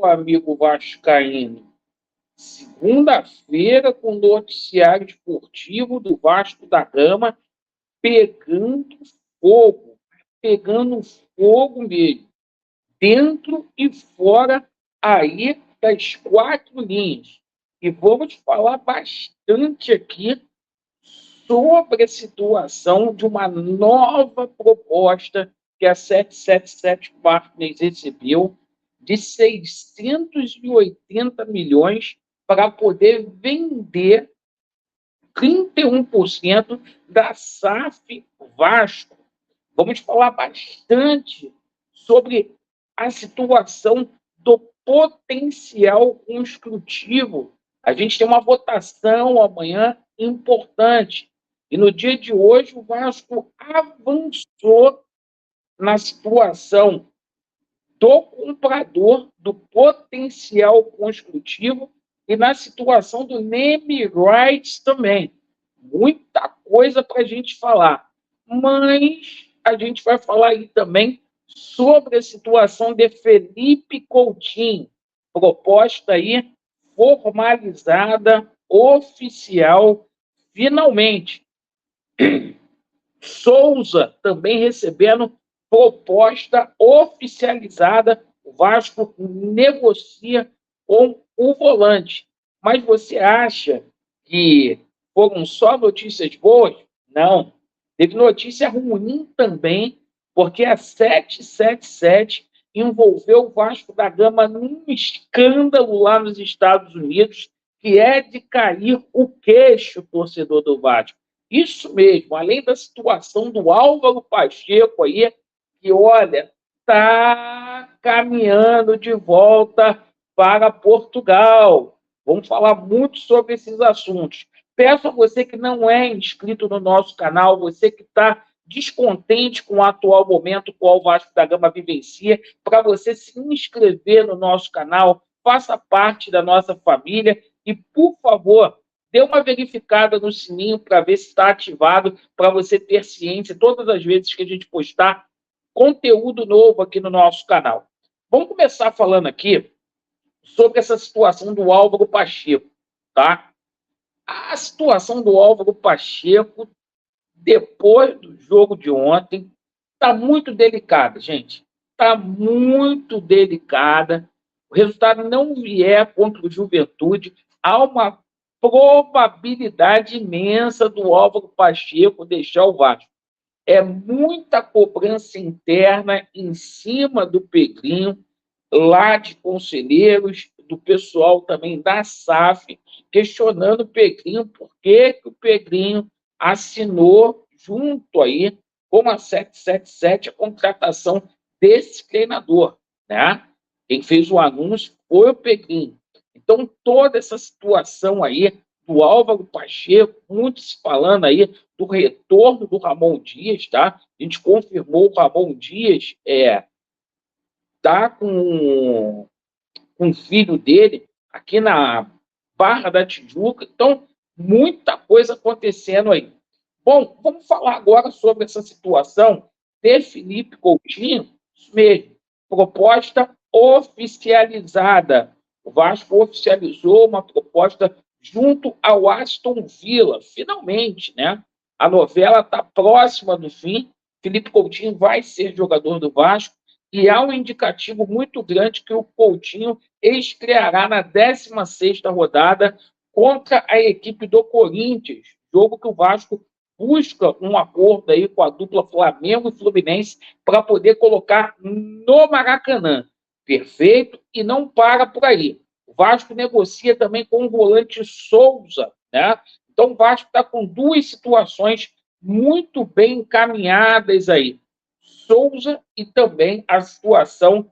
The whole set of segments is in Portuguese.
meu amigo vascaíno? Segunda-feira, com o noticiário esportivo do Vasco da Gama pegando fogo, pegando fogo mesmo, dentro e fora aí das quatro linhas. E vamos falar bastante aqui sobre a situação de uma nova proposta que a 777 Partners recebeu de 680 milhões para poder vender 31% da SAF Vasco. Vamos falar bastante sobre a situação do potencial construtivo. A gente tem uma votação amanhã importante. E no dia de hoje, o Vasco avançou na situação do comprador, do potencial construtivo e na situação do name rights também. Muita coisa para a gente falar. Mas a gente vai falar aí também sobre a situação de Felipe Coutinho. Proposta aí formalizada, oficial, finalmente. Souza também recebendo proposta oficializada. O Vasco negocia com o volante. Mas você acha que foram só notícias boas? Não. Teve notícia ruim também, porque a 777 envolveu o Vasco da Gama num escândalo lá nos Estados Unidos, que é de cair o queixo, torcedor do Vasco. Isso mesmo, além da situação do Álvaro Pacheco aí, que, olha, está caminhando de volta para Portugal. Vamos falar muito sobre esses assuntos. Peço a você que não é inscrito no nosso canal, você que está descontente com o atual momento qual o Vasco da Gama vivencia, para você se inscrever no nosso canal, faça parte da nossa família e, por favor, dê uma verificada no sininho para ver se está ativado, para você ter ciência todas as vezes que a gente postar conteúdo novo aqui no nosso canal. Vamos começar falando aqui sobre essa situação do Álvaro Pacheco, tá? A situação do Álvaro Pacheco, depois do jogo de ontem, está muito delicada, gente. Está muito delicada. O resultado não vier contra o Juventude, há uma probabilidade imensa do Álvaro Pacheco deixar o Vasco. É muita cobrança interna em cima do Pedrinho, lá de conselheiros, do pessoal também da SAF, questionando o Pedrinho, por que o Pedrinho assinou junto aí com a 777 a contratação desse treinador, né? Quem fez o anúncio foi o Pedrinho. Então, toda essa situação aí do Álvaro Pacheco, muito se falando aí do retorno do Ramon Dias, tá? A gente confirmou o Ramon Dias tá com o filho dele aqui na Barra da Tijuca. Então, muita coisa acontecendo aí. Bom, vamos falar agora sobre essa situação de Felipe Coutinho. Isso mesmo, proposta oficializada. O Vasco oficializou uma proposta junto ao Aston Villa, finalmente, né? A novela está próxima do fim. Felipe Coutinho vai ser jogador do Vasco e há um indicativo muito grande que o Coutinho estreará na 16ª rodada contra a equipe do Corinthians, jogo que o Vasco busca um acordo aí com a dupla Flamengo e Fluminense para poder colocar no Maracanã. Perfeito? E não para por aí. O Vasco negocia também com o volante Souza, né? Então o Vasco está com duas situações muito bem encaminhadas aí. Souza e também a situação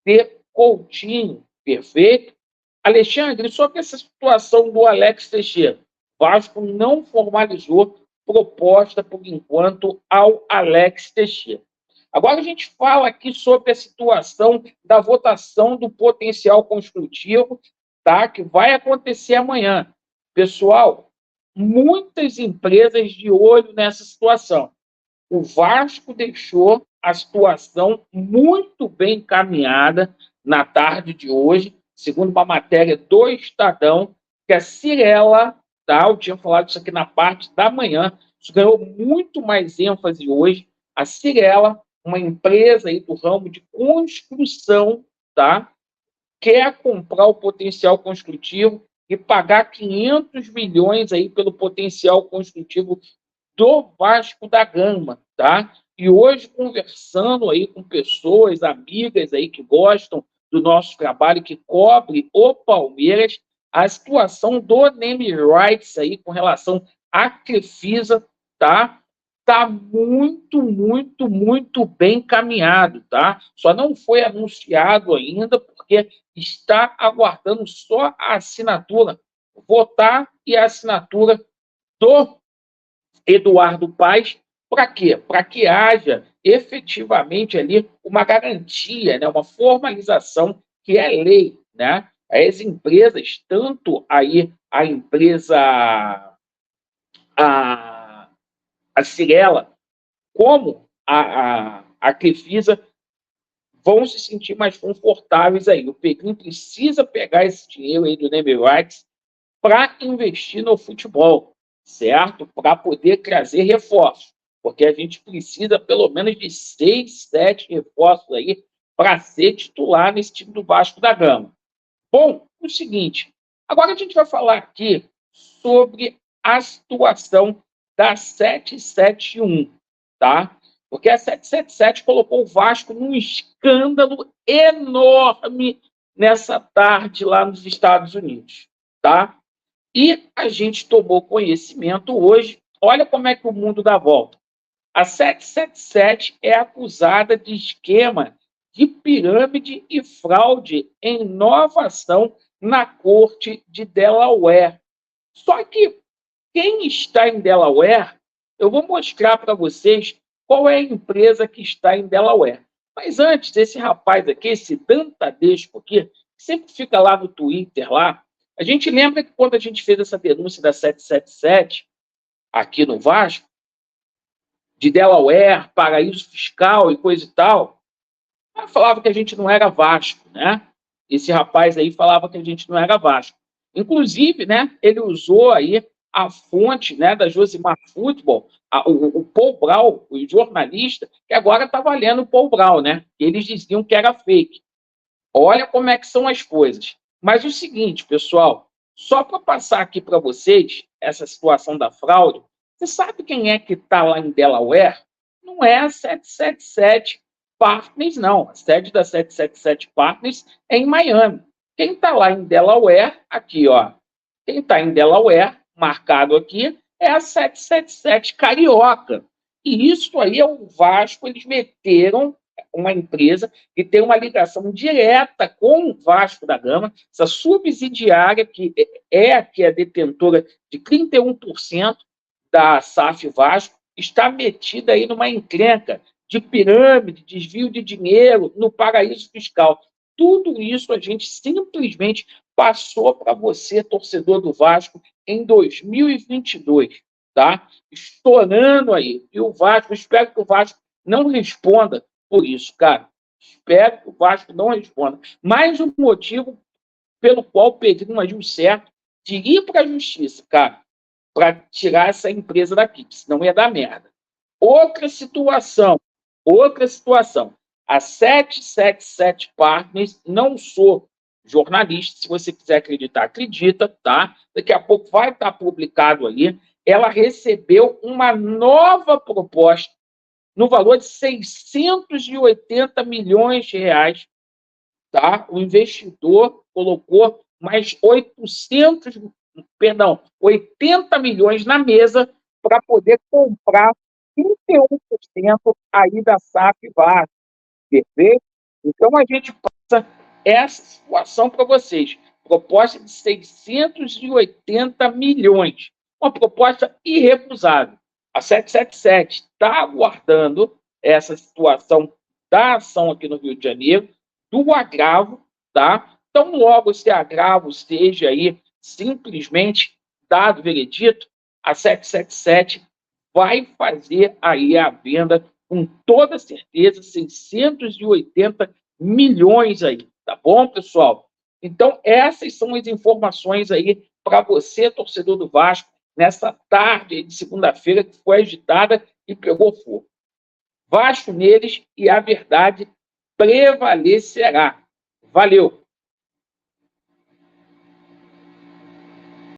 de Coutinho. Perfeito? Alexandre, sobre essa situação do Alex Teixeira, o Vasco não formalizou proposta, por enquanto, ao Alex Teixeira. Agora a gente fala aqui sobre a situação da votação do potencial construtivo, tá? Que vai acontecer amanhã. Pessoal, muitas empresas de olho nessa situação. o Vasco deixou a situação muito bem encaminhada na tarde de hoje, segundo uma matéria do Estadão, que a Cirela, tá? Eu tinha falado isso aqui na parte da manhã, isso ganhou muito mais ênfase hoje. A Cirela, uma empresa aí do ramo de construção, tá? Quer comprar o potencial construtivo e pagar 500 milhões aí pelo potencial construtivo do Vasco da Gama, tá? E hoje, conversando aí com pessoas, amigas aí que gostam do nosso trabalho, que cobre o Palmeiras, a situação do name rights aí com relação à Crefisa, tá? Tá muito, muito, muito bem caminhado, tá? Só não foi anunciado ainda, porque está aguardando só a assinatura, votar e a assinatura do Eduardo Paes, para quê? Para que haja efetivamente ali uma garantia, né, uma formalização que é lei, né? As empresas, tanto aí a empresa, a, a Cirela, como a Crefisa, vão se sentir mais confortáveis aí. O Pedrinho precisa pegar esse dinheiro aí do name rights para investir no futebol, certo? Para poder trazer reforços, porque a gente precisa pelo menos de 6, 7 reforços aí para ser titular nesse time do Vasco da Gama. Bom, o seguinte, agora a gente vai falar aqui sobre a situação da 771, tá? Porque a 777 colocou o Vasco num escândalo enorme nessa tarde lá nos Estados Unidos, tá? E a gente tomou conhecimento hoje, olha como é que o mundo dá volta. A 777 é acusada de esquema de pirâmide e fraude em nova ação na corte de Delaware. Só que quem está em Delaware, eu vou mostrar para vocês qual é a empresa que está em Delaware. Mas antes, esse rapaz aqui, esse Dantadesco aqui, sempre fica lá no Twitter, lá, a gente lembra que quando a gente fez essa denúncia da 777, aqui no Vasco, de Delaware, paraíso fiscal e coisa e tal, ela falava que a gente não era Vasco, né? Esse rapaz aí falava que a gente não era Vasco. Inclusive, né, ele usou aí a fonte, né, da Josimar Futebol, o Paul Brau, o jornalista, que agora está valendo o Paul Brau, né? Eles diziam que era fake. Olha como é que são as coisas. Mas o seguinte, pessoal, só para passar aqui para vocês essa situação da fraude, você sabe quem é que está lá em Delaware? Não é a 777 Partners, não. A sede da 777 Partners é em Miami. Quem está lá em Delaware, aqui, ó. Quem está em Delaware, marcado aqui, é a 777 Carioca. E isso aí é o Vasco, eles meteram uma empresa que tem uma ligação direta com o Vasco da Gama, essa subsidiária que que é detentora de 31% da SAF Vasco, está metida aí numa encrenca de pirâmide, desvio de dinheiro no paraíso fiscal. Tudo isso a gente simplesmente passou para você, torcedor do Vasco, em 2022, tá? Estourando aí. E o Vasco, espero que o Vasco não responda por isso, cara. Espero que o Vasco não responda. Mais um motivo pelo qual o Pedrinho agiu certo de ir para a justiça, cara, para tirar essa empresa daqui, senão ia dar merda. Outra situação, outra situação. A 777 Partners, não sou jornalista, se você quiser acreditar, acredita, tá? Daqui a pouco vai estar publicado ali. Ela recebeu uma nova proposta no valor de 680 milhões de reais, tá? O investidor colocou mais 80 milhões na mesa para poder comprar 31% aí da SAF Vasco, perfeito? Então a gente passa essa situação para vocês. Proposta de 680 milhões. Uma proposta irrecusável. A 777 está aguardando essa situação da ação aqui no Rio de Janeiro, do agravo, tá? Então, logo esse agravo seja aí simplesmente dado veredito, a 777 vai fazer aí a venda com toda certeza, 680 milhões aí, tá bom, pessoal? Então, essas são as informações aí para você, torcedor do Vasco, nessa tarde de segunda-feira que foi agitada e pegou fogo. Vasco neles e a verdade prevalecerá. Valeu!